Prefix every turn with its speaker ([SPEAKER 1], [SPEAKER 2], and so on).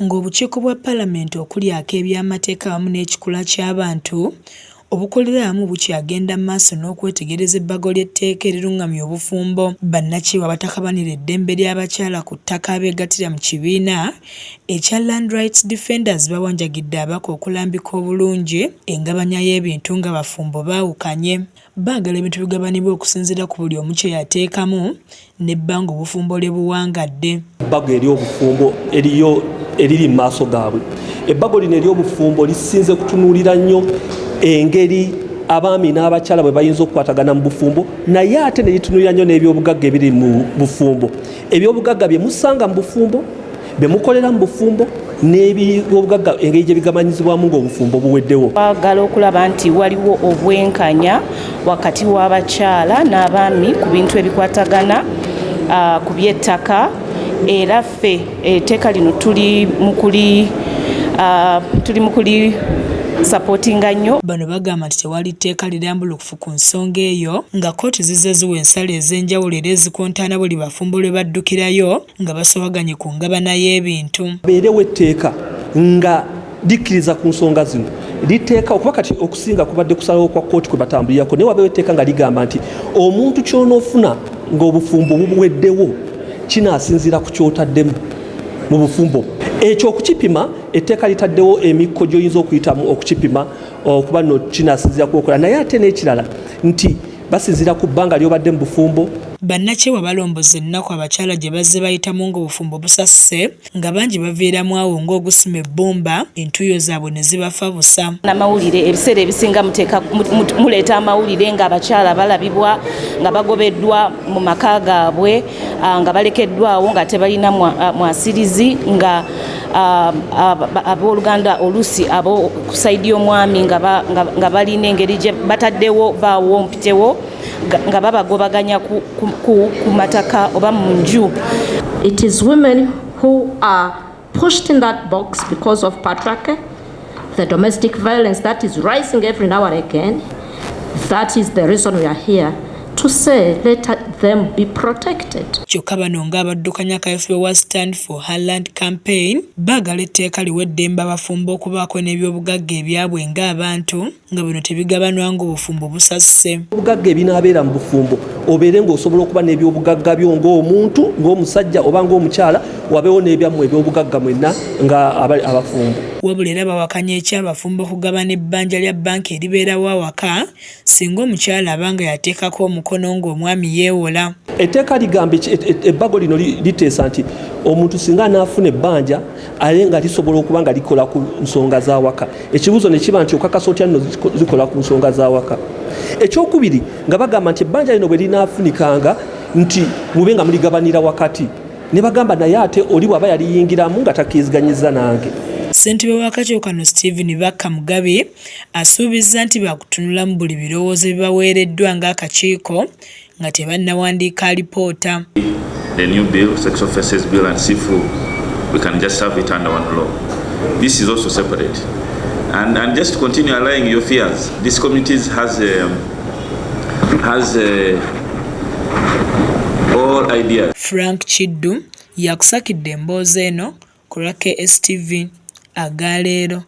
[SPEAKER 1] ng'obukiiko bwa Paalamenti okuli ak'ebyamateeka wamu n'ekikula ky'abantu obukolera wamu bukyagenda mu maaso n'okwetegereza ebbago ly'etteeka erirungamya obufumbo. Bannakyewa batakabanira eddembe ly'abakyala ku ttaka abeegattira mu kibiina ekya Land Rights Defenders bawanjagidde abaka okulambika obulungi engabanya y'ebintu nga bafumbo baawukanye. Baagala ebintu bigabanibwa okusinziira ku buli omu kye yateekamu n'ebbanga obufumbo lye buwangadde.
[SPEAKER 2] Ebbago ery'obufumbo eriri mu maaso gaabwe. Ebbago lino ery'obufumbo lisinze kutunuulira nnyo engeri abaami n'abakyala bwe bayinza okukwatagana mu bufumbo, naye ate ne litunuulira nnyo n'ebyobugagga ebiri mu bufumbo. Ebyobugagga bye musanga mu bufumbo, bye mukolera mu bufumbo, n'ebyobugagga engeri gye bigabanyizibwamu ng'obufumbo buweddewo.
[SPEAKER 3] Baagala okulaba nti waliwo obwenkanya wakati w'abakyala n'abaami ku bintu ebikwatagana ku by'ettaka, era ffe etteeka lino tuli mu kuli supportinga nnyo.
[SPEAKER 1] Bano bagamba nti tewali tteeka lirambulukufu ku nsonga eyo, nga kkooti zizze ziwa ensalo ez'enjawulo era ezikontaana buli bafumbo lwe baddukirayo nga basobaganye ku ngabana y'ebintu.
[SPEAKER 2] Beerewo etteeka nga likkiriza ku nsonga zino, liteeka okuba kati okusinga kubadde kusalawo kwa kkooti kwe batambulirako, naye wabeewo etteeka nga ligamba nti omuntu ky'onoofuna ng'obufumbo bubuweddewo kinaasinziira ku kyotaddemu mu bufumbo. Ekyo okukipima etteeka litaddewo emikko gy'oyinza okuyitamu okukipima okuba no kinaasinziira kukola, naye ate n'ekirala nti basinziira ku bbanga ly'obadde mu bufumbo.
[SPEAKER 1] Bannakyewa balomboza ennaku abakyala gye bazze bayitamu ng'obufumbo busasise, nga bangi baviiramu awo ng'ogusima ebbumba entuuyo zaabwe ne zibafa busa.
[SPEAKER 3] N'amawulire ebiseera ebisinga muleeta amawulire ng'abakyala balabibwa nga bagobeddwa mu maka gaabwe, nga balekeddwawo nga tebalina mwasirizi, nga abooluganda oluusi abo ku sayidi y'omwami nga balina engeri gye bataddewo vaawo mpitewo nga babagobaganya ku mataka oba mu nju.
[SPEAKER 4] It is women who are pushed in that box because of patriarchy, the domestic violence that is rising every now and again. That is the reason we are here to say let them be protected.
[SPEAKER 1] Kyokka bano ng'abaddukanya akaweefube wa Stand for Her Land campaign baagala etteeka liweddembe abafumbo okubaako n'ebyobugagga ebyabwe ng'abantu nga bino tebigabanwanga obufumbo busasise. Obugagga
[SPEAKER 2] ebinaabeera mu bufumbo obeere ng'osobola okuba n'ebyobugagga byo ng'omuntu, ng'omusajja oba ng'omukyala, wabeewo n'ebyammwe ebyobugagga mwenna nga abafumbo. Wabula era bawakanya ekyabafumbo okugabana ebbanja lya bbanka eribeerawo awaka singa omukyala abanga yateekako omukono ng'omwami yeewola. Etteeka ligamba ebbago lino liteesa nti omuntu singa anaafuna ebbanja ale nga lisobola okuba nga likola ku nsonga z'awaka. Ekibuuzo ne kiba nti okakasa otya nno zikola ku nsonga z'awaka. Ekyokubiri nga bagamba nti ebbanja lino bwe linaafunikanga nti mube nga muligabanira wakati, ne bagamba naye ate oli bw'aba yaliyingiramu nga takkiriziganyizza nange. Ssentebe w'akakiiko kano Stephen Bakka Mugabe asuubizza nti baakutunulamu buli birowoozo ebibaweereddwa ng'akakiiko nga tebannawandiika alipoota.
[SPEAKER 5] The new bill, Sex Offences Bill, and see if we can just have it under one law. This is also separate. And just to continue allaying your fears, this committee has all ideas.
[SPEAKER 1] Frank Chiddu yakusakidde emboozi eno ku lwa KSTV agaleero.